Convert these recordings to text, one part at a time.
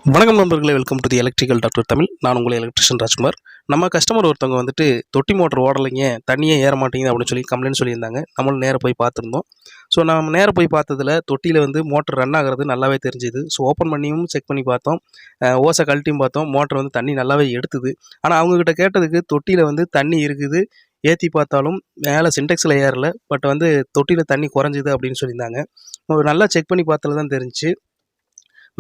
வணக்கம் நண்பர்களே, welcome to the electrical doctor Tamil. நான் உங்கள் எலக்ட்ரிஷியன் ராஜ்குமார். நம்ம கஸ்டமர் ஒருத்தவங்க வந்துட்டு தொட்டி மோட்டர் ஓடலைங்க, தண்ணியே ஏற மாட்டேங்குது அப்படின்னு சொல்லி கம்ப்ளைண்ட் சொல்லியிருந்தாங்க. நம்மளும் நேராக போய் பார்த்துருந்தோம். ஸோ நம்ம நேராக போய் பார்த்ததில் தொட்டியில் வந்து மோட்டர் ரன் ஆகிறது நல்லாவே தெரிஞ்சுது. ஸோ ஓப்பன் பண்ணியும் செக் பண்ணி பார்த்தோம், ஓசை கழட்டியும் பார்த்தோம். மோட்டர் வந்து தண்ணி நல்லாவே எடுத்துது. ஆனால் அவங்கக்கிட்ட கேட்டதுக்கு தொட்டியில் வந்து தண்ணி இருக்குது, ஏற்றி பார்த்தாலும் மேலே சின்டெக்ஸில் ஏறல, பட் வந்து தொட்டியில் தண்ணி குறைஞ்சிது அப்படின்னு சொல்லியிருந்தாங்க. நல்லா செக் பண்ணி பார்த்ததில் தான் தெரிஞ்சுச்சு.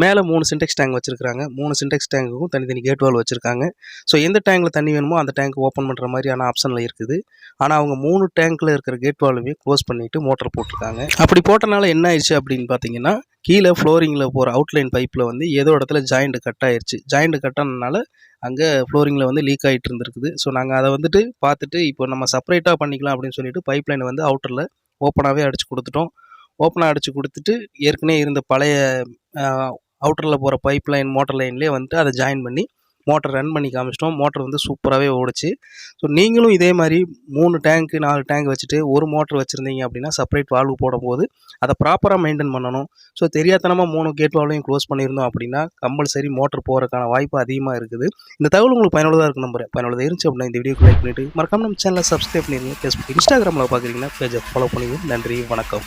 மேலே 3 சின்டெக்ஸ் டேங்க் வச்சுருக்காங்க. 3 சின்டெக்ஸ் டேங்குக்கும் தனித்தனி கேட் வால்வ் வச்சுருக்காங்க. ஸோ எந்த டேங்கில் தண்ணி வேணுமோ அந்த டேங்க் ஓப்பன் பண்ணுற மாதிரியான ஆப்ஷனில் இருக்குது. ஆனால் அவங்க 3 டேங்க்கில் இருக்கிற கேட் வால்வையும் க்ளோஸ் பண்ணிவிட்டு மோட்டர் போட்டிருக்காங்க. அப்படி போட்டனால என்ன ஆயிடுச்சு அப்படின்னு பார்த்தீங்கன்னா, கீழே ஃப்ளோரிங்கில் போகிற அவுட்லைன் பைப்பில் வந்து ஏதோ இடத்துல ஜாயிண்ட் கட் ஆயிடுச்சு. ஜாயிண்ட் கட் ஆனதுனால அங்கே ஃப்ளோரிங்கில் வந்து லீக் ஆகிட்டு இருந்திருக்குது. ஸோ நாங்கள் அதை வந்துட்டு பார்த்துட்டு இப்போ நம்ம செப்பரேட்டாக பண்ணிக்கலாம் அப்படின்னு சொல்லிட்டு பைப் லைனை வந்து அவுட்டரில் ஓப்பனாகவே அடித்து கொடுத்துட்டோம். ஓப்பனாக அடித்து கொடுத்துட்டு ஏற்கனவே இருந்த பழைய அவுட்டரில் போகிற பைப் லைன் மோட்டர் லைன்லேயே வந்துட்டு அதை ஜாயின் பண்ணி மோட்டர் ரன் பண்ணி காமிச்சிட்டோம். மோட்டர் வந்து சூப்பராகவே ஓடுச்சு. ஸோ நீங்களும் இதே மாதிரி 3 டேங்க்கு 4 டேங்க் வச்சுட்டு ஒரு மோட்டர் வச்சுருந்தீங்க அப்படின்னா செப்பரேட் வால்வு போடும்போது அதை ப்ராப்பராக மெயின்டைன் பண்ணணும். ஸோ தெரியாதனமாக 3 கேட் வால்வையும் க்ளோஸ் பண்ணியிருந்தோம் அப்படின்னா கம்பல்சரி மோட்டர் போகிறதுக்கான வாய்ப்பு அதிகமாக இருக்குது. இந்த தகவல் உங்களுக்கு பயனுள்ளதாக இருக்கும் நம்புறேன். பயனுள்ளதாக இருந்துச்சு அப்படின்னா இந்த வீடியோக்கு லைக் பண்ணிவிட்டு மறக்காம நம்ம சேனலை சப்ஸ்கிரைப் பண்ணிடுங்க. ஃபேஸ்புக் இன்ஸ்டாகிராமில் பார்க்குறீங்கன்னா பேஜை ஃபாலோ பண்ணிடுங்க. நன்றி, வணக்கம்.